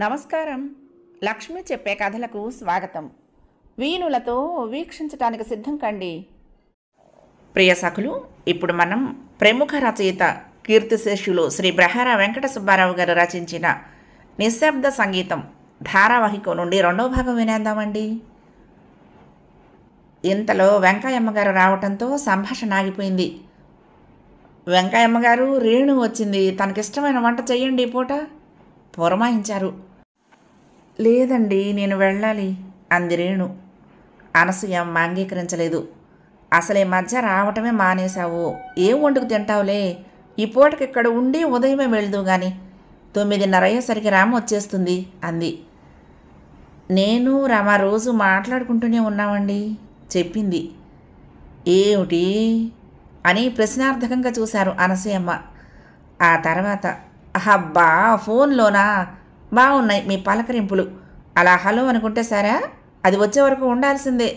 నమస్కారం. లక్ష్మి చెప్పే కథలకు స్వాగతం. వీణులతో వీక్షించటానికి సిద్ధం కండి. ప్రియ సఖులు, ఇప్పుడు మనం ప్రముఖ రచయిత కీర్తిశేషులు శ్రీ బ్రహ్మరా వెంకట సుబ్బారావు గారు రచించిన నిశ్శబ్ద సంగీతం ధారావాహిక నుండి రెండవ భాగం వినేద్దామండి. ఇంతలో వెంకయ్యమ్మ గారు రావటంతో సంభాషణ ఆగిపోయింది. వెంకయ్యమ్మ గారు, రేణు వచ్చింది, తనకిష్టమైన వంట చెయ్యండి ఈ పూట పురమాయించారు. లేదండి, నేను వెళ్ళాలి అంది రేణు. అనసూయమ్మ అంగీకరించలేదు. అసలు ఈ మధ్య రావటమే మానేశావు, ఏం వండుకు తింటావులే, ఈ పూటకి ఇక్కడ ఉండి ఉదయమే వెళ్దు గాని 9:30 అయ్యేసరికి రామ వచ్చేస్తుంది అంది. నేను రమ రోజు మాట్లాడుకుంటూనే ఉన్నామండి చెప్పింది. ఏమిటి అని ప్రశ్నార్థకంగా చూశారు అనసూయమ్మ. ఆ తర్వాత, అబ్బా ఫోన్లోనా, బాగున్నాయి మీ పలకరింపులు, అలా హలో అనుకుంటే సరే, అది వచ్చే వరకు ఉండాల్సిందే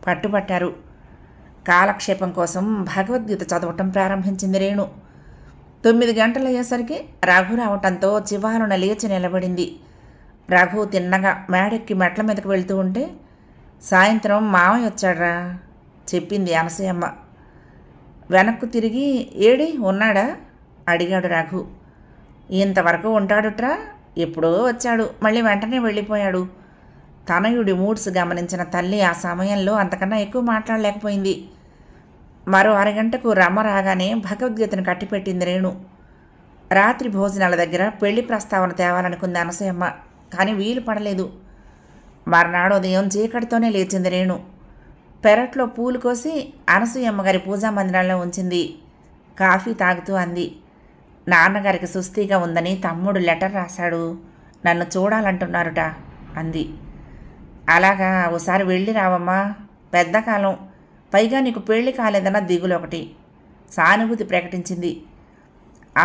పట్టుపట్టారు. కాలక్షేపం కోసం భగవద్గీత చదవటం ప్రారంభించింది రేణు. 9 గంటలు అయ్యేసరికి రఘు రావటంతో చివాలున లేచి నిలబడింది. రఘు తిన్నగా మేడెక్కి మెట్ల మీదకి వెళ్తూ ఉంటే, సాయంత్రం మామయ్య వచ్చాడ్రా చెప్పింది అనసూయమ్మ. వెనక్కు తిరిగి, ఏడి ఉన్నాడా అడిగాడు రఘు. ఇంతవరకు ఉంటాడుట్రా, ఎప్పుడో వచ్చాడు, మళ్ళీ వెంటనే వెళ్ళిపోయాడు. తనయుడి మూడ్స్ గమనించిన తల్లి ఆ సమయంలో అంతకన్నా ఎక్కువ మాట్లాడలేకపోయింది. మరో అరగంటకు రమ రాగానే భగవద్గీతను కట్టిపెట్టింది రేణు. రాత్రి భోజనాల దగ్గర పెళ్లి ప్రస్తావన తేవాలనుకుంది అనసూయమ్మ, కానీ వీలు పడలేదు. మర్నాడు ఉదయం చీకటితోనే లేచింది రేణు. పెరట్లో పూలు కోసి అనసూయమ్మ గారి పూజా మందిరంలో ఉంచింది. కాఫీ తాగుతూ అంది, నాన్నగారికి సుస్థిగా ఉందని తమ్ముడు లెటర్ రాశాడు, నన్ను చూడాలంటున్నారుట అంది. అలాగా, ఓసారి వెళ్ళి రావమ్మా, పెద్ద కాలం, పైగా నీకు పెళ్లి కాలేదన్న దిగులు ఒకటి సానుభూతి ప్రకటించింది.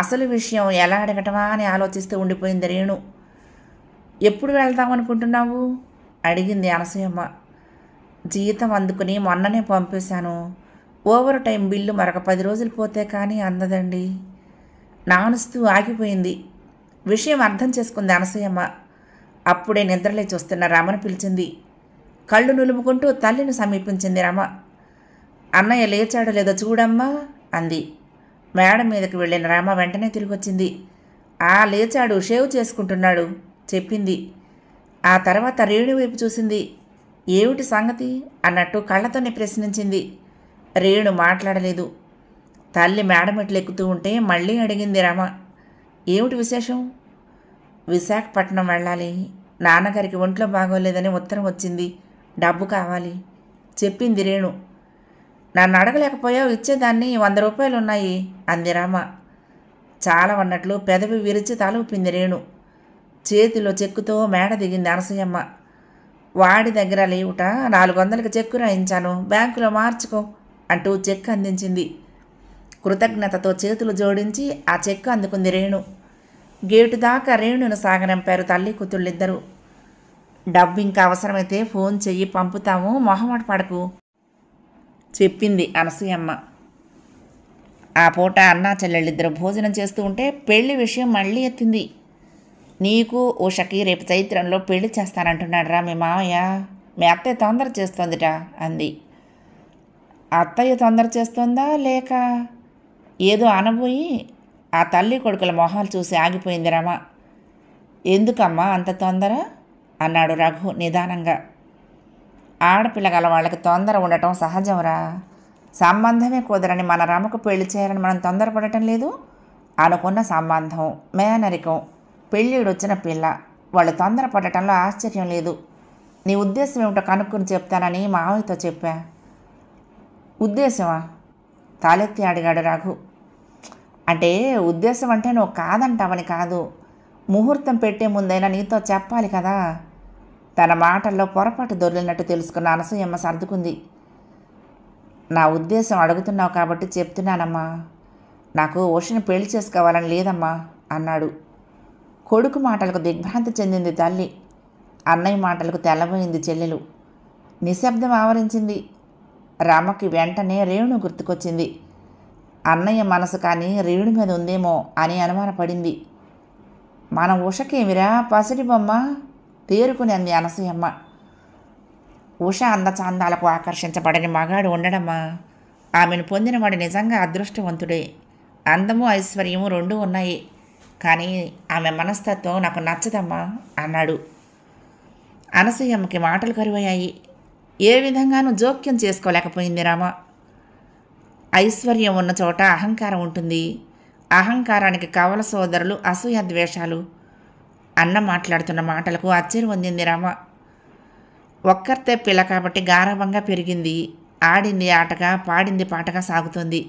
అసలు విషయం ఎలా అడగటమా అని ఆలోచిస్తూ ఉండిపోయింది రేణు. ఎప్పుడు వెళ్దామనుకుంటున్నావు అడిగింది అనసూయమ్మ. జీతం అందుకుని మొన్ననే పంపేశాను, ఓవర్ టైం బిల్లు మరొక 10 రోజులు పోతే కానీ అందదండి. నానుస్తూ ఆగిపోయింది. విషయం అర్థం చేసుకుంది అనసూయమ్మ. అప్పుడే నిద్రలేచి వస్తున్న రమను పిలిచింది. కళ్ళు నులుముకుంటూ తల్లిని సమీపించింది రమ. అన్నయ్య లేచాడో లేదో చూడమ్మా అంది. మేడ మీదకి వెళ్ళిన రమ వెంటనే తిరిగి వచ్చింది. లేచాడు, షేవ్ చేసుకుంటున్నాడు చెప్పింది. ఆ తర్వాత రేణు వైపు చూసింది. ఏమిటి సంగతి అన్నట్టు కళ్ళతోనే ప్రశ్నించింది. రేణు మాట్లాడలేదు. తల్లి మేడమెట్లు ఎక్కుతూ ఉంటే మళ్ళీ అడిగింది రమ, ఏమిటి విశేషం? విశాఖపట్నం వెళ్ళాలి, నాన్నగారికి ఒంట్లో బాగోలేదని ఉత్తరం వచ్చింది, డబ్బు కావాలి చెప్పింది రేణు. నన్ను అడగలేకపోయావు, ఇచ్చేదాన్ని 100 రూపాయలు ఉన్నాయి అంది రమ. చాలా అన్నట్లు పెదవి విరిచి తల ఊపింది రేణు. చేతిలో చెక్కుతో మేడ దిగింది అనసూయమ్మ. వాడి దగ్గర లేవుట, 400కి చెక్కు రాయించాను, బ్యాంకులో మార్చుకో అంటూ చెక్కు అందించింది. కృతజ్ఞతతో చేతులు జోడించి ఆ చెక్కు అందుకుంది రేణు. గేటు దాకా రేణును సాగనంపారు తల్లి కూతుళ్ళిద్దరూ. డబ్బు ఇంకా అవసరమైతే ఫోన్ చెయ్యి, పంపుతాము, మొహమాట పడకు చెప్పింది అనసూయమ్మ. ఆ పూట అన్నా చెల్లెళ్ళిద్దరూ భోజనం చేస్తూ ఉంటే పెళ్లి విషయం మళ్ళీ ఎత్తింది. నీకు ఉషకి రేపు చైత్రంలో పెళ్లి చేస్తానంటున్నాడు రా మీ మామయ్య, మీ అత్తయ్య తొందర చేస్తోందిట అంది. అత్తయ్య తొందర చేస్తోందా లేక ఏదో అనబోయి ఆ తల్లి కొడుకుల మొహాలు చూసి ఆగిపోయింది రమ. ఎందుకమ్మా అంత తొందర అన్నాడు రఘు నిదానంగా. ఆడపిల్ల గల వాళ్ళకి తొందర ఉండటం సహజంరా, సంబంధమే కుదరని మన రమకు పెళ్లి చేయాలని మనం తొందరపడటం లేదు. అనుకున్న సంబంధం, మేనరికం, పెళ్ళిడొచ్చిన పిల్ల, వాళ్ళు తొందరపడటంలో ఆశ్చర్యం లేదు. నీ ఉద్దేశం ఏమిటో కనుక్కుని చెప్తానని మావయ్యతో చెప్పా. ఉద్దేశమా తాలెత్తి అడిగాడు రఘు. అంటే ఉద్దేశం అంటే నువ్వు కాదంటావని కాదు, ముహూర్తం పెట్టే ముందైనా నీతో చెప్పాలి కదా. తన మాటల్లో పొరపాటు దొర్లినట్టు తెలుసుకున్న అనసూయమ్మ సర్దుకుంది. నా ఉద్దేశం అడుగుతున్నావు కాబట్టి చెప్తున్నానమ్మా, నాకు ఉషని పెళ్లి చేసుకోవాలని లేదమ్మా అన్నాడు. కొడుకు మాటలకు దిగ్భ్రాంతి చెందింది తల్లి. అన్నయ్య మాటలకు తెల్లబోయింది చెల్లెలు. నిశ్శబ్దం ఆవరించింది. రమకి వెంటనే రేణు గుర్తుకొచ్చింది. అన్నయ్య మనసు కానీ రేణు మీద ఉందేమో అని అనుమానపడింది. మన ఉషకేమిరా పసిడి బొమ్మ తేరుకుని అంది అనసూయమ్మ. ఉష అందచాందాలకు ఆకర్షించబడని మగాడు ఉండడమ్మా. ఆమెను పొందినవాడు నిజంగా అదృష్టవంతుడే. అందము ఐశ్వర్యము రెండూ ఉన్నాయి. కానీ ఆమె మనస్తత్వం నాకు నచ్చదమ్మా అన్నాడు. అనసూయమ్మకి మాటలు కరువయ్యాయి. ఏ విధంగానూ జోక్యం చేసుకోలేకపోయింది రామ. ఐశ్వర్యం ఉన్న చోట అహంకారం ఉంటుంది. అహంకారానికి కవల సోదరులు అసూయ ద్వేషాలు. అన్న మాట్లాడుతున్న మాటలకు అచ్చెరు పొందింది రామ. ఒక్కరితే పిల్ల కాబట్టి గారాబంగా పెరిగింది. ఆడింది ఆటగా, పాడింది పాటగా సాగుతుంది.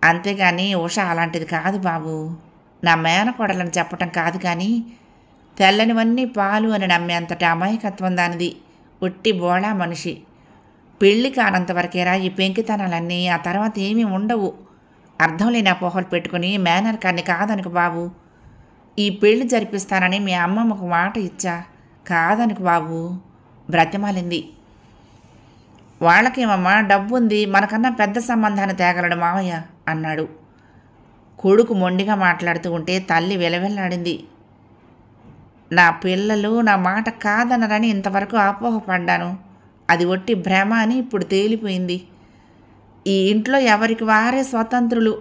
అంతేగాని ఉష అలాంటిది కాదు బాబు. నా మేనకోడలని చెప్పటం కాదు, కానీ తెల్లనివన్నీ పాలు అని నమ్మేంతటి అమాయకత్వం దానిది. ఒట్టి బోళా మనిషి. పెళ్ళి కానంతవరకేరా ఈ పెంకితనాలన్నీ. ఆ తర్వాత ఏమీ ఉండవు. అర్థం లేని అపోహలు పెట్టుకుని మేనర్కాన్ని కాదనుకు బాబు. ఈ పెళ్లి జరిపిస్తానని మీ అమ్మమ్మకు మాట ఇచ్చా, కాదనుకు బాబు బ్రతిమాలింది. వాళ్ళకేమమ్మా డబ్బుంది, మనకన్నా పెద్ద సంబంధాన్ని తేగలడు మావయ్య అన్నాడు. కొడుకు మొండిగా మాట్లాడుతూ ఉంటే తల్లి వెలవెల్లాడింది. నా పిల్లలు నా మాట కాదనరని ఇంతవరకు అపోహపడ్డాను. అది ఒట్టి భ్రమ అని ఇప్పుడు తేలిపోయింది. ఈ ఇంట్లో ఎవరికి వారే స్వతంత్రులు.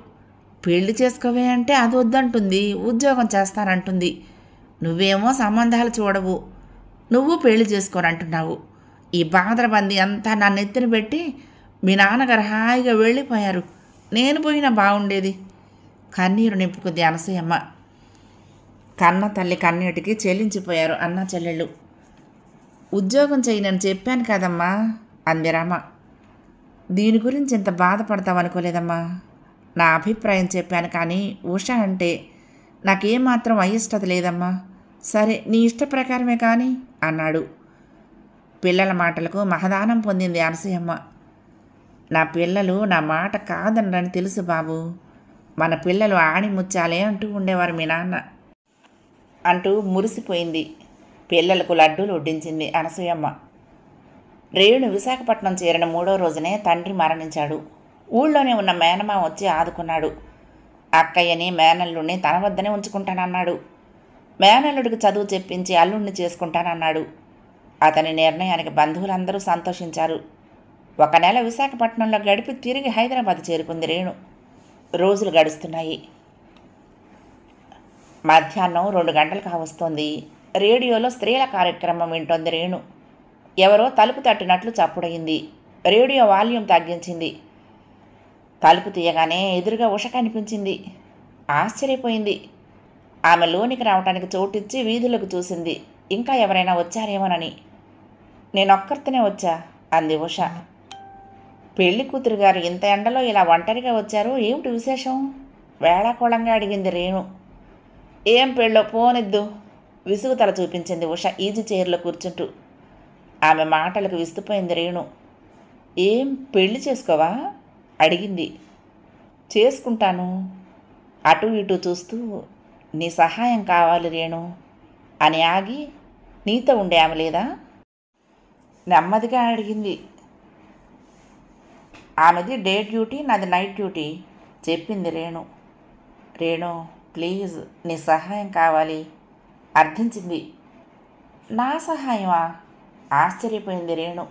పెళ్లి చేసుకోవే అంటే అది వద్దంటుంది, ఉద్యోగం చేస్తానంటుంది. నువ్వేమో సంబంధాలు చూడవు, నువ్వు పెళ్లి చేసుకోనంటున్నావు. ఈ బాధరబంది అంతా నా నెత్తిన పెట్టి మీ నాన్నగారు హాయిగా వెళ్ళిపోయారు. నేను పోయినా బాగుండేది. కన్నీరు నింపుకుంది అనసూయమ్మ. కన్న తల్లి కన్నీటికి చెల్లించిపోయారు అన్న చెల్లెళ్ళు. ఉద్యోగం చేయనని చెప్పాను కదమ్మా అంది రామ. దీని గురించి ఇంత బాధపడతావనుకోలేదమ్మా. నా అభిప్రాయం చెప్పాను, కానీ ఉష అంటే నాకేమాత్రం అయిష్టత లేదమ్మా. సరే, నీ ఇష్ట ప్రకారమే కానీ అన్నాడు. పిల్లల మాటలకు మహదానం పొందింది అనసూయమ్మ. నా పిల్లలు నా మాట కాదనరని తెలుసు బాబు. మన పిల్లలు ఆణిముచ్చాలే అంటూ ఉండేవారు మీ నాన్న అంటూ మురిసిపోయింది. పిల్లలకు లడ్డూలు వడ్డించింది అనసూయమ్మ. రేణు విశాఖపట్నం చేరిన 3వ రోజునే తండ్రి మరణించాడు. ఊళ్ళోనే ఉన్న మేనమా వచ్చి ఆదుకున్నాడు. అక్కయ్యని మేనల్లుడిని తన వద్దనే ఉంచుకుంటానన్నాడు. మేనల్లుడికి చదువు చెప్పించి అల్లుడిని చేసుకుంటానన్నాడు. అతని నిర్ణయానికి బంధువులందరూ సంతోషించారు. 1 నెల విశాఖపట్నంలో గడిపి తిరిగి హైదరాబాద్ చేరుకుంది రేణు. రోజులు గడుస్తున్నాయి. మధ్యాహ్నం 2 గంటలు కావస్తోంది. రేడియోలో స్త్రీల కార్యక్రమం వింటోంది రేణు. ఎవరో తలుపు తట్టినట్లు చప్పుడయింది. రేడియో వాల్యూమ్ తగ్గించింది. తలుపు తీయగానే ఎదురుగా ఉష కనిపించింది. ఆశ్చర్యపోయింది. ఆమె లోనికి రావటానికి చోటిచ్చి వీధులకు చూసింది. ఇంకా ఎవరైనా వచ్చారేమోనని. నేనొక్కరితోనే వచ్చా అంది ఉష. పెళ్లి కూతురు గారు ఇంత ఎండలో ఇలా ఒంటరిగా వచ్చారు, ఏమిటి విశేషం? వేళాకోళంగా అడిగింది రేణు. ఏం పెళ్ళో పోనిద్దు విసుగుతల చూపించింది ఉష ఈజీ చైర్లో కూర్చుంటూ. ఆమె మాటలకు విస్తుపోయింది రేణు. ఏం పెళ్లి చేసుకోవా అడిగింది. చేసుకుంటాను. అటు ఇటు చూస్తూ నీ సహాయం కావాలి రేణు అని ఆగి, నీతో ఉండే ఆమె లేదా నెమ్మదిగా అడిగింది. ఆమెది డే డ్యూటీ, నాది నైట్ డ్యూటీ చెప్పింది రేణు. రేణు ప్లీజ్ నీ సహాయం కావాలి అర్థించింది. నా సహాయమా ఆశ్చర్యపోయింది రేణు.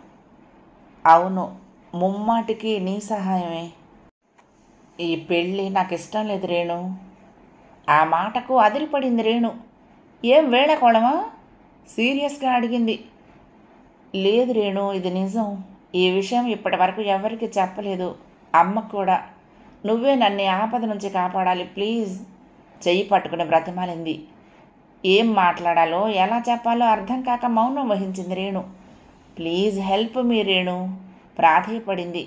అవును, ముమ్మాటికి నీ సహాయమే. ఈ పెళ్ళి నాకు ఇష్టం లేదు రేణు. ఆ మాటకు అదిరిపడింది రేణు. ఏం వేళకోళమా సీరియస్గా అడిగింది. లేదు రేణు, ఇది నిజం. ఈ విషయం ఇప్పటి వరకు ఎవరికి చెప్పలేదు. అమ్మకు కూడా. నువ్వే నన్ను ఆపద నుంచి కాపాడాలి ప్లీజ్ చెయ్యి పట్టుకుని బ్రతిమాలింది. ఏం మాట్లాడాలో ఎలా చెప్పాలో అర్థం కాక మౌనం వహించింది Renu. Please help me Renu ప్రాధేయపడింది.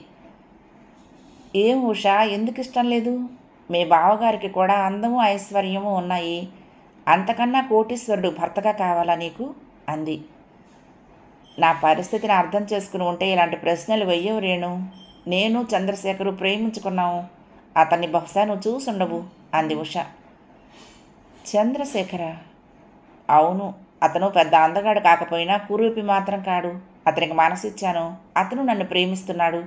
ఏం ఉషా, ఎందుకు ఇష్టం లేదు? మీ బావగారికి కూడా అందము ఐశ్వర్యము ఉన్నాయి. అంతకన్నా కోటీశ్వరుడు భర్తగా కావాలా నీకు అంది. నా పరిస్థితిని అర్థం చేసుకుని ఉంటే ఇలాంటి ప్రశ్నలు వెయ్యవు రేణు. నేను చంద్రశేఖరు ప్రేమించుకున్నాము. అతన్ని బహుశా నువ్వు చూసుండవు అంది ఉష. చంద్రశేఖర? అవును, అతను పెద్ద అందగాడు కాకపోయినా కురూపి మాత్రం కాడు. అతనికి మనసిచ్చాను. అతను నన్ను ప్రేమిస్తున్నాడు.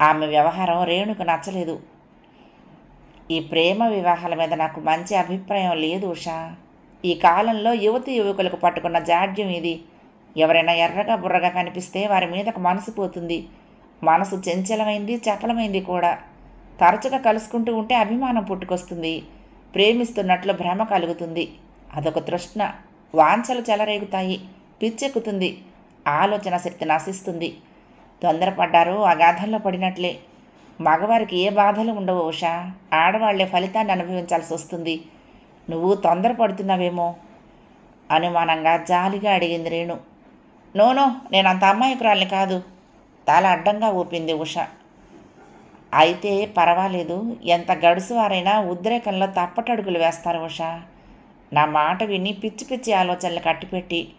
ఆమె వ్యవహారం రేణుకు నచ్చలేదు. ఈ ప్రేమ వివాహాల మీద నాకు మంచి అభిప్రాయం లేదు ఉషా. ఈ కాలంలో యువతి యువకులకు పట్టుకున్న జాడ్యం ఇది. ఎవరైనా ఎర్రగా బుర్రగా కనిపిస్తే వారి మీదకు మనసు పోతుంది. మనసు చంచలమైంది, చపలమైంది కూడా. తరచుగా కలుసుకుంటూ ఉంటే అభిమానం పుట్టుకొస్తుంది. ప్రేమిస్తున్నట్లు భ్రమ కలుగుతుంది. అదొక తృష్ణ. వాంఛలు చెలరేగుతాయి. పిచ్చెక్కుతుంది. ఆలోచన శక్తి నశిస్తుంది. తొందరపడ్డారో అగాధంలో పడినట్లే. మగవారికి ఏ బాధలు ఉండవు ఉషా. ఆడవాళ్లే ఫలితాన్ని అనుభవించాల్సి వస్తుంది. నువ్వు తొందరపడుతున్నావేమో అనుమానంగా జాలిగా అడిగింది రేణు. నోనో, నేనంత అమాయకురాల్ని కాదు. తల అడ్డంగా ఊపింది ఉష. అయితే పర్వాలేదు. ఎంత గడుసువారైనా ఉద్రేకంలో తప్పటడుగులు వేస్తారు ఉషా. నా మాట విని పిచ్చి పిచ్చి ఆలోచనలు కట్టిపెట్టి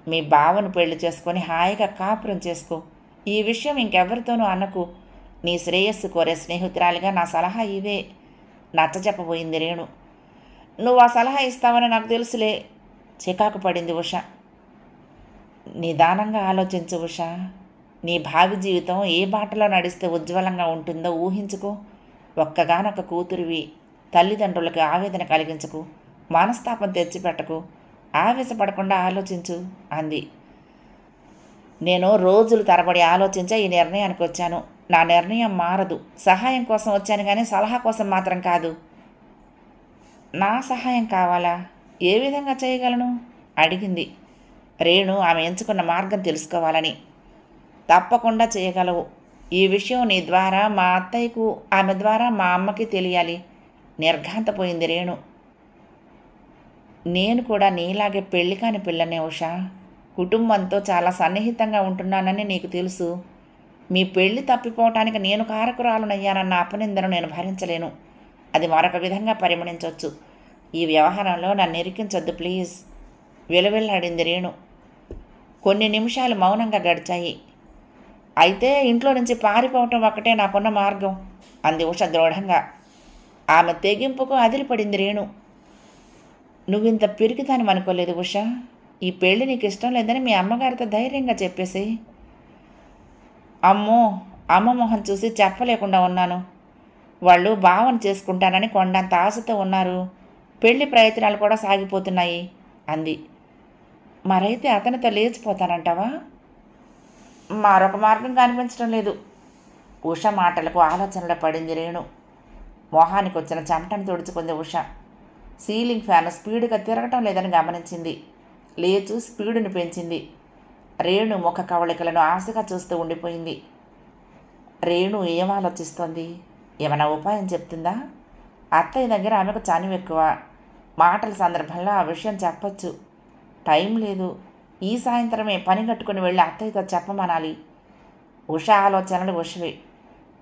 మీ బావను పెళ్లి చేసుకొని హాయిగా కాపురం చేసుకో. ఈ విషయం ఇంకెవరితోనూ అనకు. నీ శ్రేయస్సు కోరే స్నేహితురాలిగా నా సలహా ఇదే. నచ్చజెప్పబోయింది రేణు. నువ్వు ఆ సలహా ఇస్తావని నాకు తెలుసులే. చికాకు పడింది ఉష. నిదానంగా ఆలోచించు ఉష. నీ భావి జీవితం ఏ బాటలో నడిస్తే ఉజ్వలంగా ఉంటుందో ఊహించుకో. ఒక్కగానొక్క కూతురివి. తల్లిదండ్రులకు ఆవేదన కలిగించకు. మనస్తాపం తెచ్చిపెట్టకు. ఆవేశపడకుండా ఆలోచించు అంది. నేను రోజులు తరబడి ఆలోచించే ఈ నిర్ణయానికి వచ్చాను. నా నిర్ణయం మారదు. సహాయం కోసం వచ్చాను కానీ సలహా కోసం మాత్రం కాదు. నా సహాయం కావాలా? ఏ విధంగా చేయగలను అడిగింది రేణు ఆమె ఎంచుకున్న మార్గం తెలుసుకోవాలని. తప్పకుండా చేయగలవు. ఈ విషయం నీ ద్వారా మా అత్తయ్యకు, ఆమె ద్వారా మా అమ్మకి తెలియాలి. నిర్ఘాంతపోయింది రేణు. నేను కూడా నీలాగే పెళ్లి కాని పిల్లనే ఉషా. కుటుంబంతో చాలా సన్నిహితంగా ఉంటున్నానని నీకు తెలుసు. మీ పెళ్లి తప్పిపోవటానికి నేను కారకురాలునయ్యానన్న అపనిందను నేను భరించలేను. అది మరొక విధంగా పరిగణించవచ్చు. ఈ వ్యవహారంలో నన్ను ఇరికించొద్దు ప్లీజ్ విలవిల్లాడింది రేణు. కొన్ని నిమిషాలు మౌనంగా గడిచాయి. అయితే ఇంట్లో నుంచి పారిపోవటం ఒక్కటే నాకున్న మార్గం అంది ఉష దృఢంగా. ఆమె తెగింపుకు అదిరిపడింది రేణు. నువ్వింత పిరికిదాని అనుకోలేదు ఉష. ఈ పెళ్లి నీకు ఇష్టం లేదని మీ అమ్మగారితో ధైర్యంగా చెప్పేసి. అమ్మో, అమ్మ మొహం చూసి చెప్పలేకుండా ఉన్నాను. వాళ్ళు భావన చేసుకుంటానని కొండంత ఆశతో ఉన్నారు. పెళ్లి ప్రయత్నాలు కూడా సాగిపోతున్నాయి అంది. మరైతే అతనితో లేచిపోతానంటావా? మరొక మార్గం కనిపించడం లేదు. ఉష మాటలకు ఆలోచనలో పడింది రేణు. మొహానికి వచ్చిన చెమటను తుడుచుకుంది ఉష. సీలింగ్ ఫ్యాన్ స్పీడుగా తిరగటం లేదని గమనించింది. లేచు స్పీడును పెంచింది. రేణు ముఖ కవళికలను ఆశగా చూస్తూ ఉండిపోయింది. రేణు ఏం ఆలోచిస్తోంది? ఏమైనా ఉపాయం చెప్తుందా? అత్తయ్య దగ్గర ఆమెకు చనువు ఎక్కువ. మాటల సందర్భంలో ఆ విషయం చెప్పచ్చు. టైం లేదు. ఈ సాయంత్రమే పని కట్టుకుని వెళ్ళి అత్తయ్యతో చెప్పమనాలి. ఉష ఆలోచనలు ఉషవే.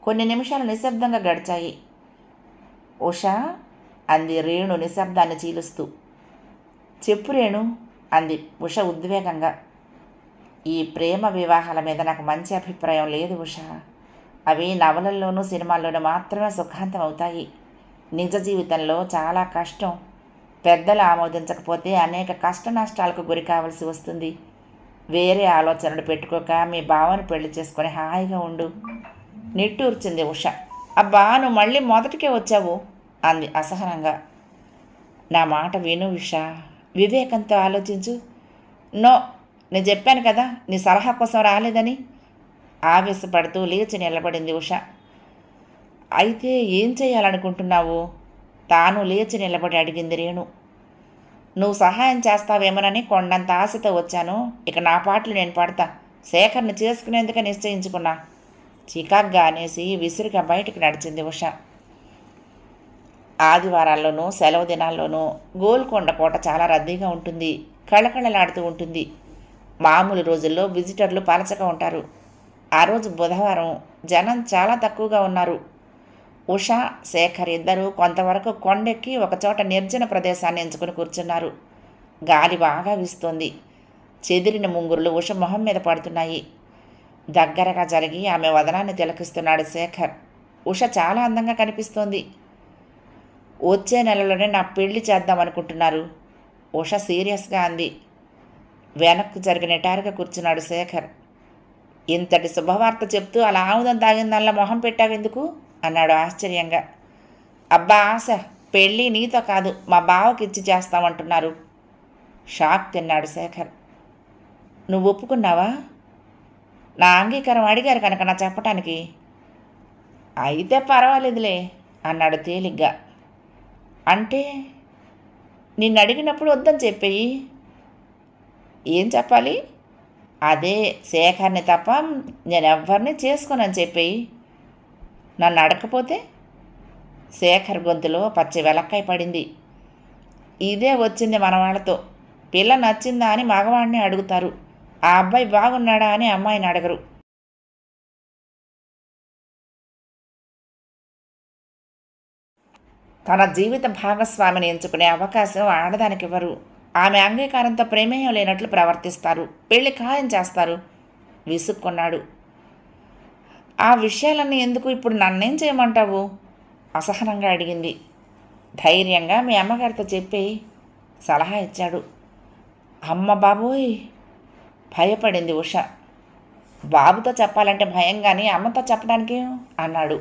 కొన్ని నిమిషాలు నిశ్శబ్దంగా గడిచాయి. ఉష అంది రేణు నిశ్శబ్దాన్ని చీలుస్తూ. చెప్పు రేణు అంది ఉష ఉద్వేగంగా. ఈ ప్రేమ వివాహాల మీద నాకు మంచి అభిప్రాయం లేదు ఉష. అవి నవలల్లోనూ సినిమాల్లోనూ మాత్రమే సుఖాంతం అవుతాయి. నిజ జీవితంలో చాలా కష్టం. పెద్దలు ఆమోదించకపోతే అనేక కష్ట నష్టాలకు గురి కావాల్సి వస్తుంది. వేరే ఆలోచనలు పెట్టుకోక మీ బావను పెళ్లి చేసుకొని హాయిగా ఉండు నిట్టూర్చింది ఉష. అబ్బా, నువ్వు మళ్ళీ మొదటికే వచ్చావు అంది అసహనంగా. నా మాట విను ఉష. వివేకంతో ఆలోచించు. నో, నేను చెప్పాను కదా నీ సలహా కోసం రాలేదని. ఆవేశపడుతూ లేచి నిలబడింది ఉష. అయితే ఏం చేయాలనుకుంటున్నావు? తాను లేచి నిలబడి అడిగింది రేణు. నువ్వు సహాయం చేస్తావేమోనని కొండంత ఆశతో వచ్చాను. ఇక నా పాటలు నేను పడతా. శేఖర్ని చేసుకునేందుకే నిశ్చయించుకున్నా చికాగ్గా అనేసి విసురుగా బయటికి నడిచింది ఉష. ఆదివారాల్లోనూ సెలవు దినాల్లోనూ గోల్కొండ కోట చాలా రద్దీగా ఉంటుంది. కళకళలాడుతూ ఉంటుంది. మామూలు రోజుల్లో విజిటర్లు పలచగా ఉంటారు. ఆ రోజు బుధవారం. జనం చాలా తక్కువగా ఉన్నారు. ఉష, శేఖర్ ఇద్దరూ కొంతవరకు కొండెక్కి ఒకచోట నిర్జన ప్రదేశాన్ని ఎంచుకుని కూర్చున్నారు. గాలి బాగా వీస్తోంది. చెదిరిన ముంగురులు ఉష మొహం మీద పడుతున్నాయి. దగ్గరగా జరిగి ఆమె వదనాన్ని తిలకిస్తున్నాడు శేఖర్. ఉష చాలా అందంగా కనిపిస్తోంది. వచ్చే నెలలోనే నా పెళ్లి చేద్దామనుకుంటున్నారు ఉష సీరియస్గా అంది. వెనక్కు జరిగి నిటారుగా కూర్చున్నాడు శేఖర్. ఇంతటి శుభవార్త చెప్తూ అలా ఆముదం తాగిందల్లా మొహం పెట్టావెందుకు అన్నాడు ఆశ్చర్యంగా. అబ్బా ఆశ, పెళ్ళి నీతో కాదు మా బావకిచ్చి చేస్తామంటున్నారు షాక్ తిన్నాడు శేఖర్. నువ్వు ఒప్పుకున్నావా? నా అంగీకారం అడిగారు కనుక నా చెప్పటానికి. అయితే పర్వాలేదులే అన్నాడు తేలిగ్గా. అంటే నిన్ను అడిగినప్పుడు వద్దని చెప్పేయి. ఏం చెప్పాలి? అదే శేఖర్ని తప్ప నేనెవ్వరిని చేసుకోనని చెప్పేయి. నన్ను అడగకపోతే? శేఖర్ గొంతులో పచ్చి వెలక్కాయ పడింది. ఇదే వచ్చింది మన వాళ్ళతో. పిల్ల నచ్చిందా అని మగవాడిని అడుగుతారు, ఆ అబ్బాయి బాగున్నాడా అని అమ్మాయిని అడగరు. తన జీవిత భాగస్వామిని ఎంచుకునే అవకాశం ఆడదానికి ఇవ్వరు. ఆమె అంగీకారంతో ప్రమేయం లేనట్లు ప్రవర్తిస్తారు, పెళ్లి ఖాయం చేస్తారు. విసుక్కున్నాడు. ఆ విషయాలన్నీ ఎందుకు ఇప్పుడు నన్నేం చేయమంటావు? అసహనంగా అడిగింది. ధైర్యంగా మీ అమ్మగారితో చెప్పి సలహా ఇచ్చాడు. అమ్మ బాబోయ్ భయపడింది ఉష. బాబుతో చెప్పాలంటే భయం కానీ అమ్మతో చెప్పడానికి అన్నాడు.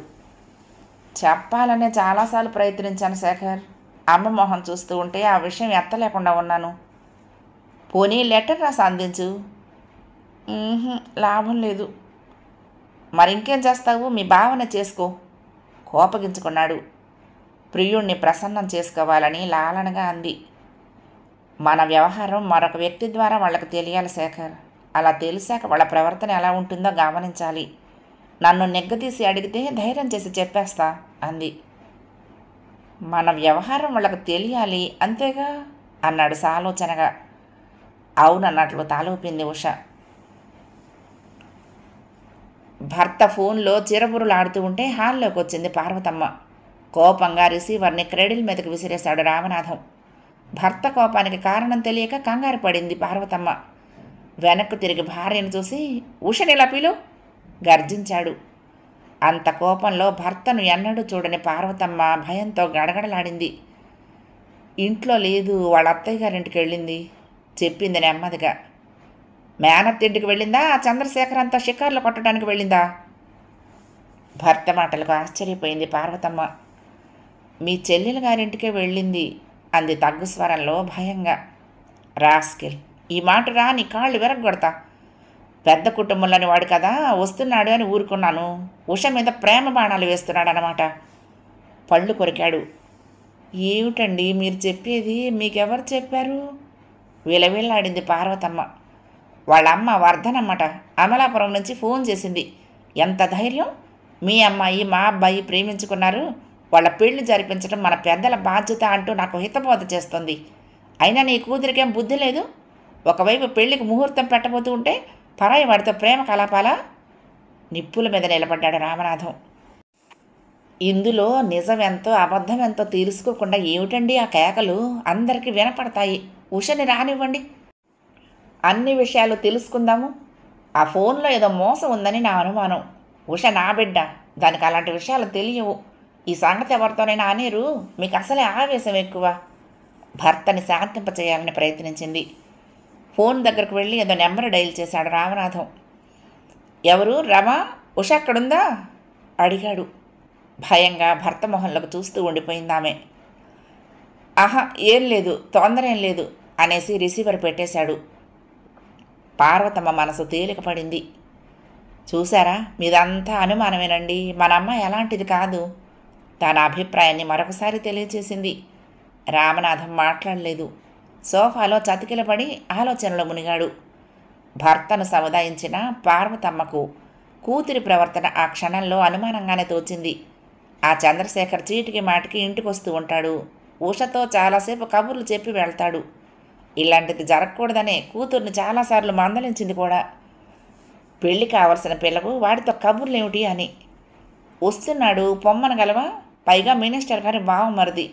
చెప్పాలనే చాలాసార్లు ప్రయత్నించాను శేఖర్. అమ్మ మొహం చూస్తూ ఉంటే ఆ విషయం ఎత్తలేకుండా ఉన్నాను. పోనీ లెటర్ రాసి అందించు. లాభం లేదు. మరింకేం చేస్తావు? మీ భావన చేసుకో. కోపగించుకున్నాడు. ప్రియుణ్ణి ప్రసన్నం చేసుకోవాలని లాలనగా అంది. మన వ్యవహారం మరొక వ్యక్తి ద్వారా వాళ్ళకు తెలియాలి శేఖర్. అలా తెలిసాక వాళ్ళ ప్రవర్తన ఎలా ఉంటుందో గమనించాలి. నన్ను నెగ్గదీసి అడిగితే ధైర్యం చేసి చెప్పేస్తా అంది. మన వ్యవహారం వాళ్ళకు తెలియాలి అంతేగా అన్నాడు సాలోచనగా. అవునన్నట్లు తాలూపింది ఉష. భర్త ఫోన్లో చిరబురులాడుతూ ఉంటే హాల్లోకి వచ్చింది పార్వతమ్మ. కోపంగా రిసీవర్ని క్రెడిల్ మీదకు విసిరేశాడు రామనాథం. భర్త కోపానికి కారణం తెలియక కంగారు పడింది పార్వతమ్మ. వెనక్కు తిరిగి భార్యను చూసి ఉషనిలా పిలు గర్జించాడు. అంత కోపంలో భర్తను ఎన్నడూ చూడని పార్వతమ్మ భయంతో గడగడలాడింది. ఇంట్లో లేదు, వాళ్ళ అత్తయ్య గారింటికి వెళ్ళింది చెప్పింది నెమ్మదిగా. మేనత్తింటికి వెళ్ళిందా? చంద్రశేఖర్ అంతా షికార్లు కొట్టడానికి వెళ్ళిందా? భర్త మాటలకు ఆశ్చర్యపోయింది పార్వతమ్మ. మీ చెల్లెల గారింటికే వెళ్ళింది అంది తగ్గు స్వరంలో భయంగా. రాస్కెల్, ఈ మాట రా, నీ కాళ్ళు విరగొడతా. పెద్ద కుటుంబంలోని వాడు కదా, వస్తున్నాడు అని ఊరుకున్నాను. ఉష మీద ప్రేమ బాణాలు వేస్తున్నాడనమాట. పళ్ళు కొరికాడు. ఏమిటండి మీరు చెప్పేది? మీకెవరు చెప్పారు? విలవిల్లాడింది పార్వతమ్మ. వాళ్ళమ్మ వర్ధనమ్మట అమలాపురం నుంచి ఫోన్ చేసింది. ఎంత ధైర్యం! మీ అమ్మాయి మా అబ్బాయి ప్రేమించుకున్నారు, వాళ్ళ పెళ్లి జరిపించడం మన పెద్దల బాధ్యత అంటూ నాకు హితబోధ చేస్తుంది. అయినా నీ కూతురికేం బుద్ధి లేదు? ఒకవైపు పెళ్లికి ముహూర్తం పెట్టబోతూ ఉంటే పరాయి వాడితో ప్రేమ కలాపాలా? నిప్పుల మీద నిలబడ్డాడు రామనాథం. ఇందులో నిజమెంతో అబద్ధమెంతో తెలుసుకోకుండా ఏమిటండి ఆ కేకలు? అందరికీ వినపడతాయి. ఉషని రానివ్వండి, అన్ని విషయాలు తెలుసుకుందాము. ఆ ఫోన్లో ఏదో మోసం ఉందని నా అనుమానం. ఉష నా బిడ్డ, దానికి అలాంటి విషయాలు తెలియవు. ఈ సంగతి ఎవరితోనైనా అనేరు, మీకు అసలే ఆవేశం ఎక్కువ. భర్తని శాంతింపచేయాలని ప్రయత్నించింది. ఫోన్ దగ్గరకు వెళ్ళి ఏదో నెంబర్ డైల్ చేశాడు రామనాథం. ఎవరు? రమా? ఉష అక్కడుందా అడిగాడు. భయంగా భర్త మొహంలోకి చూస్తూ ఉండిపోయిందామె. ఆహా, ఏం లేదు, తొందర ఏం లేదు అనేసి రిసీవర్ పెట్టేశాడు. పార్వతమ్మ మనసు తేలికపడింది. చూసారా, మీదంతా అనుమానమేనండి. మన అమ్మాయి ఎలాంటిది కాదు. తన అభిప్రాయాన్ని మరొకసారి తెలియచేసింది. రామనాథం మాట్లాడలేదు. సోఫాలో చతికిలపడి ఆలోచనలో మునిగాడు. భర్తను సముదాయించిన పార్వతమ్మకు కూతురి ప్రవర్తన ఆ క్షణంలో అనుమానంగానే తోచింది. ఆ చంద్రశేఖర్ చీటికి మాటికి ఇంటికొస్తూ ఉంటాడు. ఉషతో చాలాసేపు కబుర్లు చెప్పి వెళ్తాడు. ఇలాంటిది జరగకూడదనే కూతుర్ని చాలాసార్లు మందలించింది కూడా. పెళ్లి కావలసిన పిల్లకు వాడితో కబుర్లేమిటి అని. వస్తున్నాడు, పొమ్మనగలవా? పైగా మినిస్టర్ గారి బావమరిది.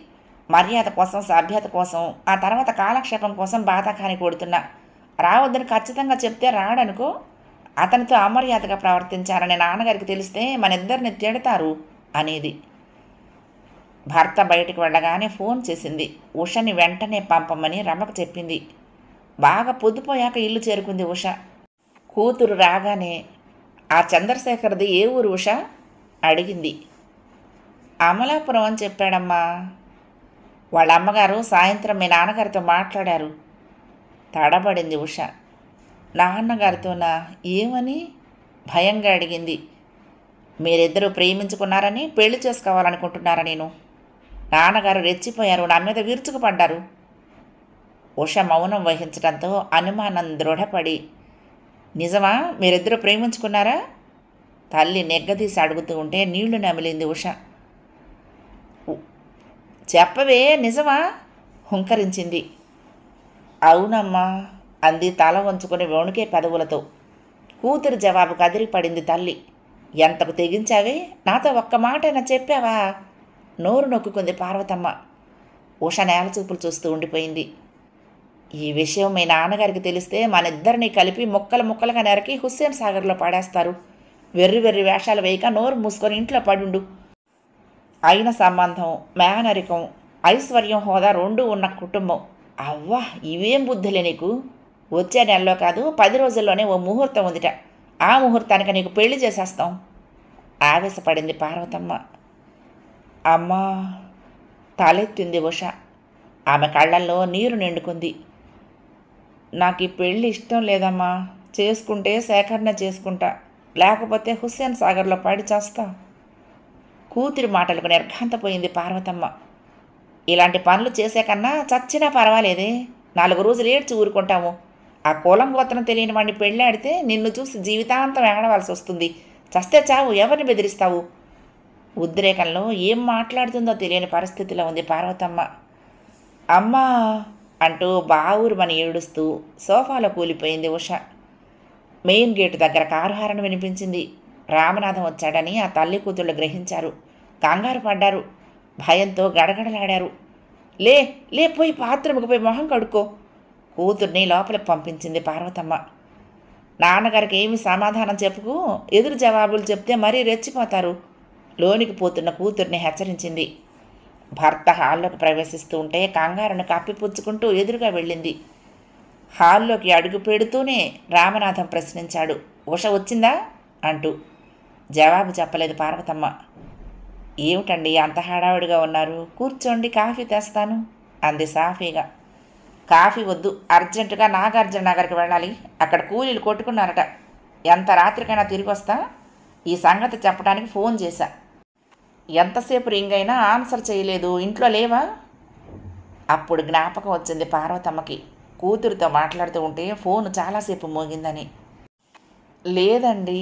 మర్యాద కోసం, సభ్యత కోసం, ఆ తర్వాత కాలక్షేపం కోసం బాతాకాని కొడుతున్నా. రావద్దని ఖచ్చితంగా చెప్తే రాడనుకో. అతనితో అమర్యాదగా ప్రవర్తించారని నాన్నగారికి తెలిస్తే మన ఇద్దరిని తిడతారు అనేది. భర్త బయటికి వెళ్ళగానే ఫోన్ చేసింది. ఉషని వెంటనే పంపమని రమకు చెప్పింది. బాగా పొద్దుపోయాక ఇల్లు చేరుకుంది ఉష. కూతురు రాగానే, ఆ చంద్రశేఖర్ది ఏ ఊరు ఉష అడిగింది. అమలాపురం అని చెప్పాడమ్మా. వాళ్ళ అమ్మగారు సాయంత్రం మీ నాన్నగారితో మాట్లాడారు. తడబడింది ఉష. నాన్నగారితోనా? ఏమని భయంగా అడిగింది. మీరిద్దరూ ప్రేమించుకున్నారని, పెళ్లి చేసుకోవాలనుకుంటున్నారా? నేను నాన్నగారు రెచ్చిపోయారు, నా మీద విరుచుకుపడ్డారు. ఉష మౌనం వహించడంతో అనుమానం దృఢపడి, నిజమా? మీరిద్దరూ ప్రేమించుకున్నారా? తల్లి నెగ్గదీసి అడుగుతూ ఉంటే నీళ్లు నమిలింది ఉష. చెప్పవే, నిజమా? హుంకరించింది. అవునమ్మా అంది తల వంచుకొని వణుకే పెదవులతో. కూతురు జవాబు కదిరిపడింది తల్లి. ఎంతకు తెగించావే? నాతో ఒక్క మాటైనా చెప్పావా? నోరు నొక్కుకుంది పార్వతమ్మ. ఉష నేల చూపులు చూస్తూ ఉండిపోయింది. ఈ విషయం మీ నాన్నగారికి తెలిస్తే మనిద్దరినీ కలిపి ముక్కలు ముక్కలుగా నరికి హుస్సేన్ సాగర్లో పడేస్తారు. వెర్రి వెర్రి వేషాలు వేయక నోరు మూసుకొని ఇంట్లో పడుండు. అయిన సంబంధం, మేనరికం, ఐశ్వర్యం, హోదా రెండూ ఉన్న కుటుంబం. అవ్వా, ఇవేం బుద్ధులే నీకు? వచ్చే నెలలో కాదు 10 రోజుల్లోనే ఓ ముహూర్తం ఉందిట. ఆ ముహూర్తానికి నీకు పెళ్లి చేసేస్తాం. ఆవేశపడింది పార్వతమ్మ. అమ్మా తలెత్తింది ఉష. ఆమె కళ్ళల్లో నీరు నిండుకుంది. నాకు ఈ పెళ్ళి ఇష్టం లేదమ్మా. చేసుకుంటే సేకరణ చేసుకుంటా, లేకపోతే హుస్సేన్ సాగర్లో పడి చేస్తా. కూతురి మాటలకు నిర్ఘాంతపోయింది పార్వతమ్మ. ఇలాంటి పనులు చేసే కన్నా చచ్చినా పర్వాలేదే. 4 రోజులు ఏడ్చి ఊరుకుంటాము. ఆ కులం గోత్రం తెలియని వాడిని పెళ్ళాడితే నిన్ను చూసి జీవితాంతం ఏడవలసి వస్తుంది. చస్తే చావు, ఎవరిని బెదిరిస్తావు? ఉద్రేకంలో ఏం మాట్లాడుతుందో తెలియని పరిస్థితిలో ఉంది పార్వతమ్మ. అమ్మా అంటూ బావురుమని ఏడుస్తూ సోఫాలో కూలిపోయింది ఉష. మెయిన్ గేటు దగ్గర కారు హారన్ వినిపించింది. రామనాథం వచ్చాడని ఆ తల్లి కూతుళ్ళు గ్రహించారు. కంగారు పడ్డారు. భయంతో గడగడలాడారు. లే లే, పోయి బాత్రూమ్కి పోయి మొహం కడుక్కో. కూతుర్ని లోపలికి పంపించింది పార్వతమ్మ. నాన్నగారికి ఏమి సమాధానం చెప్పుకు, ఎదురు జవాబులు చెప్తే మరీ రెచ్చిపోతారు. లోనికి పోతున్న కూతుర్ని హెచ్చరించింది. భర్త హాల్లోకి ప్రవేశిస్తూ ఉంటే కంగారును కప్పిపుచ్చుకుంటూ ఎదురుగా వెళ్ళింది. హాల్లోకి అడుగు పెడుతూనే రామనాథం ప్రశ్నించాడు, ఉష వచ్చిందా అంటూ. జవాబు చెప్పలేదు పార్వతమ్మ. ఏమిటండి అంత హడావుడిగా ఉన్నారు? కూర్చోండి, కాఫీ తెస్తాను అంది సాఫీగా. కాఫీ వద్దు, అర్జెంటుగా నాగార్జున నగర్కి వెళ్ళాలి. అక్కడ కూలీలు కొట్టుకున్నారట. ఎంత రాత్రికైనా తిరిగి వస్తా. ఈ సంగతి చెప్పడానికి ఫోన్ చేశా. ఎంతసేపు రింగ్ అయినా ఆన్సర్ చేయలేదు. ఇంట్లో లేవా? అప్పుడు జ్ఞాపకం వచ్చింది పార్వతమ్మకి, కూతురితో మాట్లాడుతూ ఉంటే ఫోను చాలాసేపు మోగిందని. లేదండి,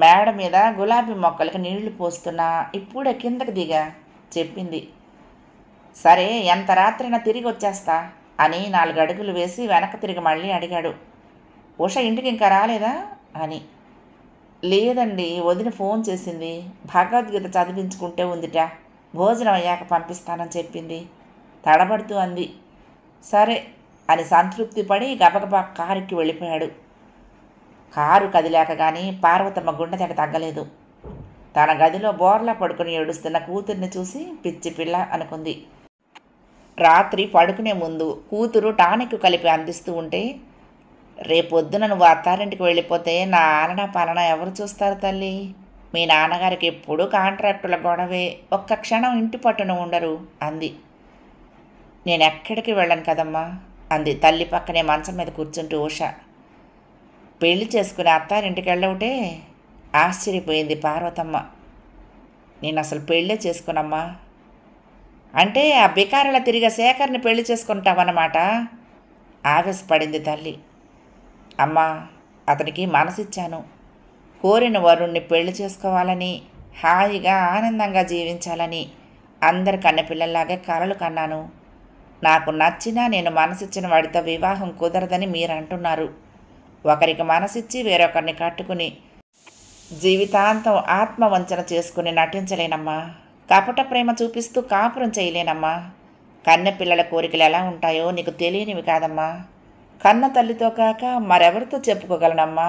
మేడ మీద గులాబీ మొక్కలకి నీళ్లు పోస్తున్నా, ఇప్పుడే కిందకి దిగా చెప్పింది. సరే, ఎంత రాత్రైనా తిరిగి వచ్చేస్తా అని 4 అడుగులు వేసి వెనక్కి తిరిగి మళ్ళీ అడిగాడు. ఉష ఇంటికి ఇంకా రాలేదా అని. లేదండి, వదిన ఫోన్ చేసింది. భగవద్గీత చదివించుకుంటే ఉందిట. భోజనం అయ్యాక పంపిస్తానని చెప్పింది తడబడుతూ అంది. సరే అని సంతృప్తి పడి గబగబా కారుకి వెళ్ళిపోయాడు. కారు కదిలాక కానీ పార్వతమ్మ గుండెదట తగ్గలేదు. తన గదిలో బోర్లా పడుకుని ఏడుస్తున్న కూతుర్ని చూసి పిచ్చి పిల్ల అనుకుంది. రాత్రి పడుకునే ముందు కూతురు టానిక్ కలిపి అందిస్తూ ఉంటే, రేపొద్దున నువ్వు అత్తారింటికి వెళ్ళిపోతే నా ఆలనా పాలన ఎవరు చూస్తారు తల్లి? మీ నాన్నగారికి ఎప్పుడూ కాంట్రాక్టుల గొడవే, ఒక్క క్షణం ఇంటి పట్టున ఉండరు అంది. నేనెక్కడికి వెళ్ళను కదమ్మా అంది తల్లి పక్కనే మంచం మీద కూర్చుంటూ ఉష. పెళ్లి చేసుకుని అత్తారింటికి వెళ్ళవుటే? ఆశ్చర్యపోయింది పార్వతమ్మ. నేను అసలు పెళ్ళే చేసుకున్నమ్మా. అంటే ఆ బికారిలా తిరిగే శేఖర్ని పెళ్లి చేసుకుంటామన్నమాట? ఆవేశపడింది తల్లి. అమ్మా, అతనికి మనసిచ్చాను. కోరిన వరుణ్ణి పెళ్లి చేసుకోవాలని, హాయిగా ఆనందంగా జీవించాలని అందరి కన్నెపిల్లల్లాగే కలలు కన్నాను. నాకు నచ్చినా నేను మనసిచ్చిన వాడితో వివాహం కుదరదని మీరు అంటున్నారు. ఒకరికి మనసిచ్చి వేరొకరిని కట్టుకుని జీవితాంతం ఆత్మవంచన చేసుకుని నటించలేనమ్మా. కపట ప్రేమ చూపిస్తూ కాపురం చేయలేనమ్మా. కన్నెపిల్లల కోరికలు ఎలా ఉంటాయో నీకు తెలియనివి కాదమ్మా. కన్న తల్లితో కాక మరెవరితో చెప్పుకోగలనమ్మా.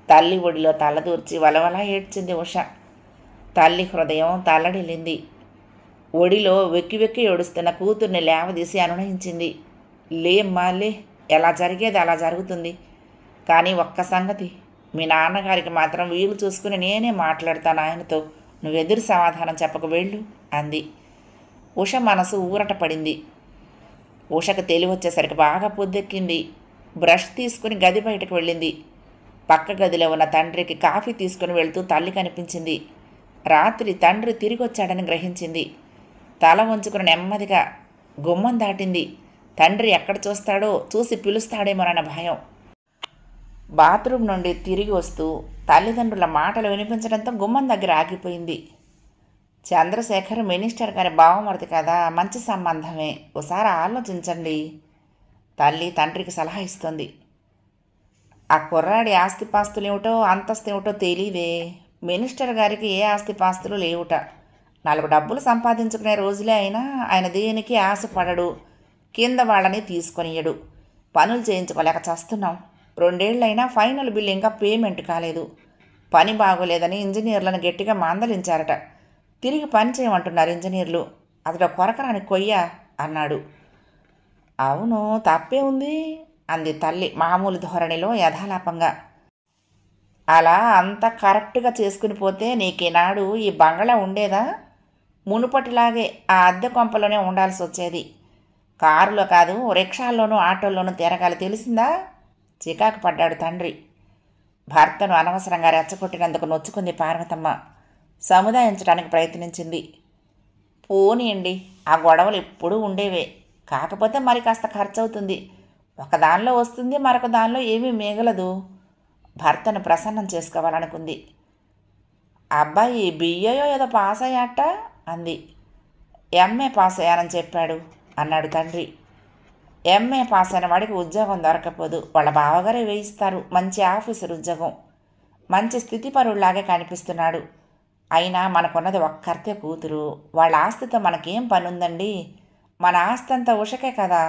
తల్లి ఒడిలో తలదూర్చి వలవలా ఏడ్చింది ఉష. తల్లి హృదయం తల్లడిల్లింది. ఒడిలో వెక్కి వెక్కి ఏడుస్తున్న కూతుర్ని లేవదీసి అనునయించింది. లేమ్మా లే, ఎలా జరిగేది అలా జరుగుతుంది. కానీ ఒక్క సంగతి, మీ నాన్నగారికి మాత్రం వీలు చూసుకుని నేనే మాట్లాడతాను ఆయనతో. నువ్వెదురు సమాధానం చెప్పక వెళ్ళు అంది. ఉష మనసు ఊరట పడింది. ఉషకు తెలివొచ్చేసరికి బాగా పొద్దెక్కింది. బ్రష్ తీసుకుని గది బయటకు వెళ్ళింది. పక్క గదిలో ఉన్న తండ్రికి కాఫీ తీసుకుని వెళ్తూ తల్లి కనిపించింది. రాత్రి తండ్రి తిరిగొచ్చాడని గ్రహించింది. తల వంచుకుని నెమ్మదిగా గుమ్మం దాటింది. తండ్రి ఎక్కడ చూస్తాడో, చూసి పిలుస్తాడేమోనన్న భయం. బాత్రూమ్ నుండి తిరిగి వస్తూ తల్లిదండ్రుల మాటలు వినిపించడంతో గుమ్మం దగ్గర ఆగిపోయింది. చంద్రశేఖర్ మినిస్టర్ గారి బావమరిది కదా, మంచి సంబంధమే, ఒకసారి ఆలోచించండి. తల్లి తండ్రికి సలహా ఇస్తుంది. ఆ కుర్రాడి ఆస్తిపాస్తులు ఏమిటో అంతస్తు ఏమిటో తెలీదే. మినిస్టర్ గారికి ఏ ఆస్తిపాస్తులు లేవుట. 4 డబ్బులు సంపాదించుకునే రోజులే అయినా ఆయన దేనికి ఆశపడడు. కింద వాళ్ళని తీసుకొనియడు. పనులు చేయించుకోలేక చస్తున్నాం. 2 ఏళ్ళైనా ఫైనల్ బిల్ ఇంకా పేమెంట్ కాలేదు. పని బాగోలేదని ఇంజనీర్లను గట్టిగా మందలించారట. తిరిగి పని చేయమంటున్నారు ఇంజనీర్లు. అతడు కొరకరాని కొయ్య అన్నాడు. అవును, తప్పే ఉంది అంది తల్లి మామూలు ధోరణిలో యథాలాపంగా. అలా అంత కరెక్ట్గా చేసుకుని పోతే నీకేనాడు ఈ బంగళా ఉండేదా? మునుపటిలాగే ఆ అద్దె కొంపలోనే ఉండాల్సి వచ్చేది. కారులో కాదు, రిక్షాల్లోనూ ఆటోల్లోనూ తిరగాలి, తెలిసిందా? చికాకు పడ్డాడు తండ్రి. భర్తను అనవసరంగా రెచ్చగొట్టినందుకు నొచ్చుకుంది పార్వతమ్మ. సముదాయించడానికి ప్రయత్నించింది. పోనీయండి, ఆ గొడవలు ఎప్పుడూ ఉండేవే. కాకపోతే మరి కాస్త ఖర్చు అవుతుంది. ఒకదానిలో వస్తుంది, మరొక దానిలో ఏమీ మిగలదు. భర్తను ప్రసన్నం చేసుకోవాలనుకుంది. అబ్బాయి బిఏయో ఏదో పాస్ అయ్యాట అంది. ఎంఏ పాస్ అయ్యానని చెప్పాడు అన్నాడు తండ్రి. ఎంఏ పాస్ అయిన వాడికి ఉద్యోగం దొరకపోదు. వాళ్ళ బావగారే వేయిస్తారు. మంచి ఆఫీసర్ ఉద్యోగం. మంచి స్థితిపరుల్లాగే కనిపిస్తున్నాడు. అయినా మనకున్నది ఒక్కర్తే కూతురు. వాళ్ళ ఆస్తితో మనకేం పని ఉందండి? మన ఆస్తి అంతా ఉషకే కదా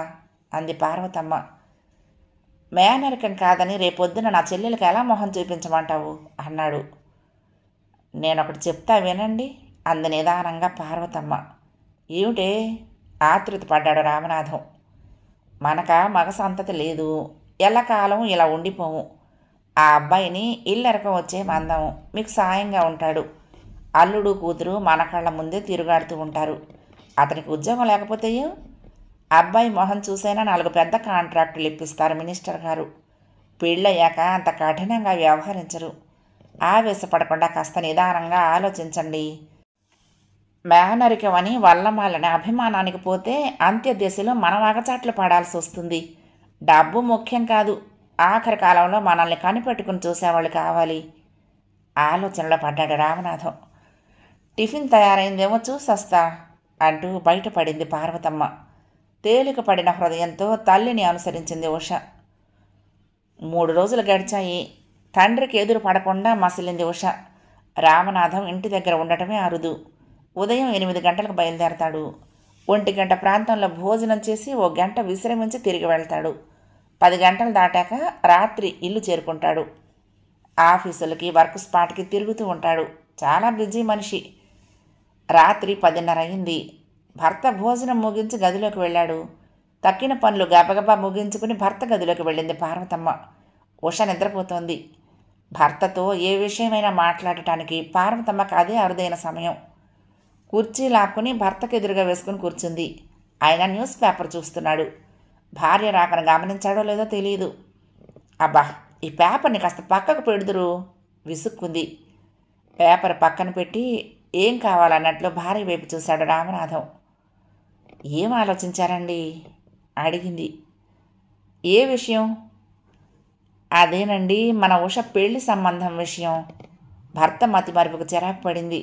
అంది పార్వతమ్మ. మేనరికం కాదని రేపొద్దున నా చెల్లెలకి ఎలా మొహం చూపించమంటావు అన్నాడు. నేనొకటి చెప్తా వినండి అంది నిదానంగా పార్వతమ్మ. ఏమిటే? ఆతృత పడ్డాడు రామనాథం. మనక మగ సంతతి లేదు. ఎల్లకాలం ఇలా ఉండిపోము. ఆ అబ్బాయిని ఇల్లెరక వచ్చే మందం. మీకు సాయంగా ఉంటాడు. అల్లుడు కూతురు మన కళ్ళ ముందే తిరుగాడుతూ ఉంటారు. అతనికి ఉద్యోగం లేకపోతే అబ్బాయి మొహం చూసైనా 4 పెద్ద కాంట్రాక్టులు ఇప్పిస్తారు మినిస్టర్ గారు. పెళ్ళయ్యాక అంత కఠినంగా వ్యవహరించరు. ఆవేశపడకుండా కాస్త నిదానంగా ఆలోచించండి. మేనరికమని వల్లమాలని అభిమానానికి పోతే అంత్యదశలో మనం అగచాట్లు పడాల్సి వస్తుంది. డబ్బు ముఖ్యం కాదు. ఆఖరి కాలంలో మనల్ని కనిపెట్టుకుని చూసేవాళ్ళు కావాలి. ఆలోచనలో పడ్డాడు రామనాథం. టిఫిన్ తయారైందేమో చూసొస్తా అంటూ బయటపడింది పార్వతమ్మ. తేలిక పడిన హృదయంతో తల్లిని అనుసరించింది ఉష. 3 రోజులు గడిచాయి. తండ్రికి ఎదురు పడకుండా మసిలింది ఉష. రామనాథం ఇంటి దగ్గర ఉండటమే అరుదు. ఉదయం 8 గంటలకు బయలుదేరతాడు. 1 గంట ప్రాంతంలో భోజనం చేసి 1 గంట విశ్రమించి తిరిగి వెళ్తాడు. 10 గంటలు దాటాక రాత్రి ఇల్లు చేరుకుంటాడు. ఆఫీసులకి, వర్క్ స్పాట్కి తిరుగుతూ ఉంటాడు. చాలా బిజీ మనిషి. రాత్రి 10:30 అయింది. భర్త భోజనం ముగించి గదిలోకి వెళ్ళాడు. తక్కిన పనులు గబగబా ముగించుకుని భర్త గదిలోకి వెళ్ళింది పార్వతమ్మ. ఉష నిద్రపోతోంది. భర్తతో ఏ విషయమైనా మాట్లాడటానికి పార్వతమ్మకు అదే అరుదైన సమయం. కుర్చీ లాక్కుని భర్తకు ఎదురుగా వేసుకుని కూర్చుంది. ఆయన న్యూస్ పేపర్ చూస్తున్నాడు. భార్య రాకను గమనించాడో లేదో తెలియదు. అబ్బా, ఈ పేపర్ని కాస్త పక్కకు పెడుదురు విసుక్కుంది. పేపర్ పక్కన పెట్టి ఏం కావాలన్నట్లు భార్య వైపు చూశాడు రామనాథం. ఏం ఆలోచించారండి అడిగింది. ఏ విషయం? అదేనండి, మన ఉష పెళ్లి సంబంధం విషయం. భర్త మతి మరుపుకు చిరాకు పడింది.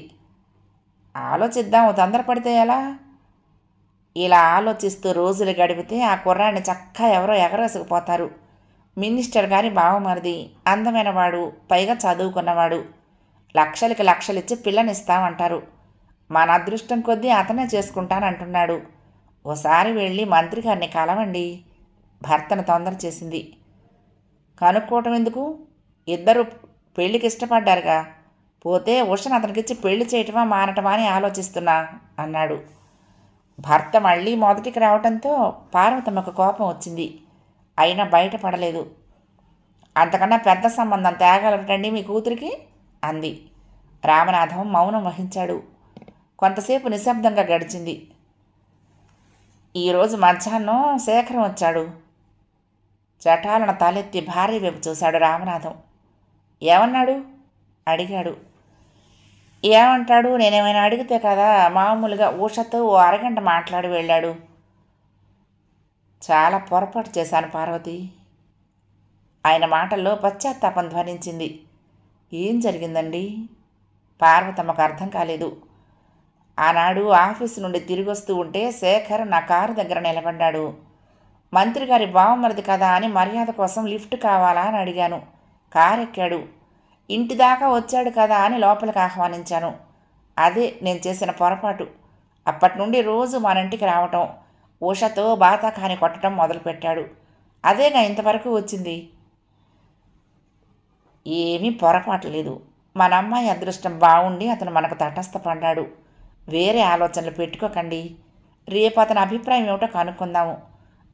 ఆలోచిద్దాం, తొందరపడితే ఎలా? ఇలా ఆలోచిస్తూ రోజులు గడిపితే ఆ కుర్రాడిని చక్కా ఎవరో ఎగరేసుకుపోతారు. మినిస్టర్ గారి బావమరిది, అందమైన వాడు, పైగా చదువుకున్నవాడు. లక్షలకి లక్షలిచ్చి పిల్లనిస్తామంటారు. మన అదృష్టం కొద్దీ అతనే చేసుకుంటానంటున్నాడు. ఓసారి వెళ్ళి మంత్రి గారిని కలవండి. భర్తను తొందర చేసింది. కనుక్కోవటం ఎందుకు? ఇద్దరు పెళ్ళికి ఇష్టపడ్డారుగా. పోతే ఉషను అతనికిచ్చి పెళ్లి చేయటమా మానటమా అని ఆలోచిస్తున్నా అన్నాడు. భర్త మళ్ళీ మొదటికి రావటంతో పార్వతమ్మకు కోపం వచ్చింది. అయినా బయటపడలేదు. అంతకన్నా పెద్ద సంబంధం తేగలటండి మీ కూతురికి అంది. రామనాథం మౌనం వహించాడు. కొంతసేపు నిశ్శబ్దంగా గడిచింది. ఈరోజు మధ్యాహ్నం శేఖరం వచ్చాడు. చటాలను తలెత్తి భార్య వైపు చూశాడు రామనాథం. ఏమన్నాడు అడిగాడు. ఏమంటాడు, నేనేమైనా అడిగితే కదా మామూలుగా ఉషతో ఓ అరగంట మాట్లాడి వెళ్ళాడు. చాలా పొరపాటు చేశాను పార్వతి. ఆయన మాటల్లో పశ్చాత్తాపం ధ్వనించింది. ఏం జరిగిందండి? పార్వతమ్మకు అర్థం కాలేదు. ఆనాడు ఆఫీసు నుండి తిరిగి వస్తూ ఉంటే శేఖర్ నా కారు దగ్గర నిలబడ్డాడు. మంత్రి గారి బావమరిది కదా అని మర్యాద కోసం లిఫ్ట్ కావాలా అని అడిగాను. కారు ఎక్కాడు. ఇంటి దాకా వచ్చాడు కదా అని లోపలికి ఆహ్వానించాను. అదే నేను చేసిన పొరపాటు. అప్పటి నుండి రోజు మన ఇంటికి రావటం, ఉషతో బాతాఖాని కొట్టడం మొదలుపెట్టాడు. అదేగా ఇంతవరకు వచ్చింది. ఏమీ పొరపాటు లేదు. మన అమ్మాయి అదృష్టం బాగుండి అతను మనకు తటస్థపడ్డాడు. వేరే ఆలోచనలు పెట్టుకోకండి. రేపు అతని అభిప్రాయం ఏమిటో కనుక్కుందాము.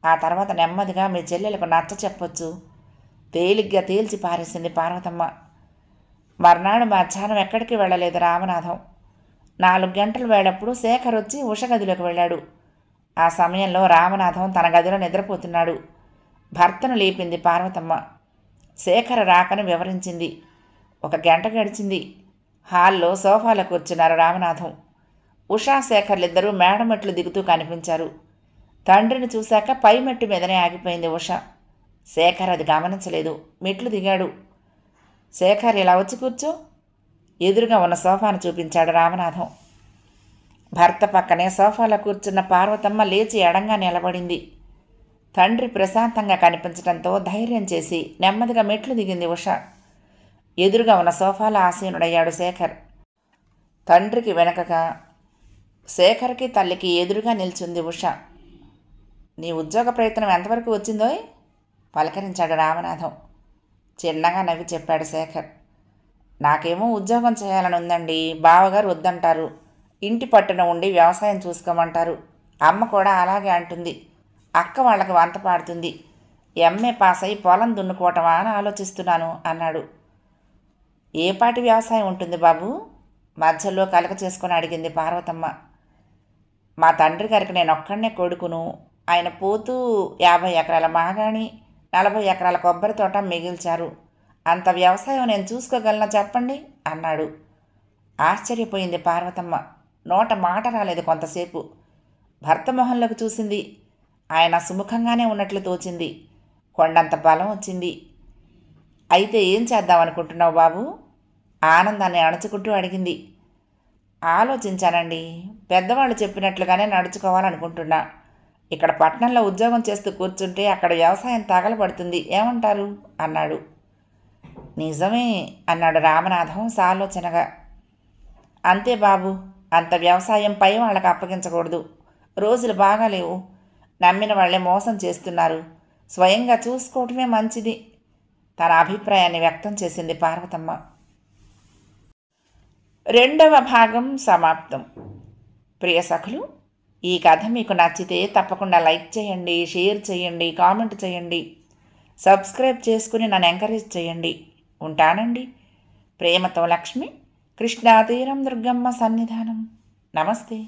ఆ తర్వాత నెమ్మదిగా మీ చెల్లెలకు నచ్చ చెప్పొచ్చు. తేలిగ్గా తేల్చి పారేసింది పార్వతమ్మ. మర్నాడు మధ్యాహ్నం ఎక్కడికి వెళ్ళలేదు రామనాథం. 4 గంటలు వేళప్పుడు శేఖర్ వచ్చి ఉష గదిలోకి వెళ్ళాడు. ఆ సమయంలో రామనాథం తన గదిలో నిద్రపోతున్నాడు. భర్తను లేపింది పార్వతమ్మ. శేఖర్ రాకని వివరించింది. 1 గంట గడిచింది. హాల్లో సోఫాలో కూర్చున్నారు రామనాథం. ఉషా శేఖర్లిద్దరూ మేడమెట్లు దిగుతూ కనిపించారు. తండ్రిని చూశాక పై మెట్టు మీదనే ఆగిపోయింది ఉష. శేఖర్ అది గమనించలేదు. మెట్లు దిగాడు. శేఖర్ ఇలా వచ్చి కూర్చో. ఎదురుగా ఉన్న సోఫాను చూపించాడు రామనాథం. భర్త పక్కనే సోఫాలో కూర్చున్న పార్వతమ్మ లేచి ఎడంగా నిలబడింది. తండ్రి ప్రశాంతంగా కనిపించడంతో ధైర్యం చేసి నెమ్మదిగా మెట్లు దిగింది ఉష. ఎదురుగా ఉన్న సోఫాలో ఆసీనుడయ్యాడు శేఖర్. తండ్రికి వెనకగా శేఖర్కి తల్లికి ఎదురుగా నిల్చుంది ఉష. నీ ఉద్యోగ ప్రయత్నం ఎంతవరకు వచ్చిందోయ్ పలకరించాడు రామనాథం. చిన్నగా నవ్వి చెప్పాడు శేఖర్. నాకేమో ఉద్యోగం చేయాలని ఉందండి. బావగారు వద్దంటారు. ఇంటి పట్టున ఉండి వ్యవసాయం చూసుకోమంటారు. అమ్మ కూడా అలాగే అంటుంది. అక్క వాళ్ళకి వంత పాడుతుంది. ఎంఏ పాస్ అయి పొలం దున్నుకోవటమా అని ఆలోచిస్తున్నాను అన్నాడు. ఏ పాటి వ్యవసాయం ఉంటుంది బాబు? మధ్యలో కలక చేసుకొని అడిగింది పార్వతమ్మ. మా తండ్రి గారికి నేను ఒక్కడనే కొడుకును. ఆయన పోతూ 50 ఎకరాల మాగాణి, 40 ఎకరాల కొబ్బరి తోట మిగిల్చారు. అంత వ్యవసాయం నేను చూసుకోగలనా చెప్పండి అన్నాడు. ఆశ్చర్యపోయింది పార్వతమ్మ. నోట మాట రాలేదు కొంతసేపు. భర్త మొహంలోకి చూసింది. ఆయన సుముఖంగానే ఉన్నట్లు తోచింది. కొండంత బలం వచ్చింది. అయితే ఏం చేద్దామనుకుంటున్నావు బాబు? ఆనందాన్ని అణుచుకుంటూ అడిగింది. ఆలోచించానండి. పెద్దవాళ్ళు చెప్పినట్లుగానే నడుచుకోవాలనుకుంటున్నా. ఇక్కడ పట్టణంలో ఉద్యోగం చేస్తూ కూర్చుంటే అక్కడ వ్యవసాయం తగలబడుతుంది. ఏమంటారు అన్నాడు. నిజమే అన్నాడు రామనాథం సాలోచనగా. అంతే బాబు, అంత వ్యవసాయం పై వాళ్ళకి అప్పగించకూడదు. రోజులు బాగాలేవు. నమ్మిన వాళ్లే మోసం చేస్తున్నారు. స్వయంగా చూసుకోవటమే మంచిది. తన అభిప్రాయాన్ని వ్యక్తం చేసింది పార్వతమ్మ. 2వ భాగం సమాప్తం. ప్రియ సఖులు, ఈ కథ మీకు నచ్చితే తప్పకుండా లైక్ చేయండి, షేర్ చేయండి, కామెంట్ చేయండి, సబ్స్క్రైబ్ చేసుకుని నన్ను ఎంకరేజ్ చేయండి. ఉంటానండి. ప్రేమతో లక్ష్మి, కృష్ణాతీరం దుర్గమ్మ సన్నిధానం. నమస్తే.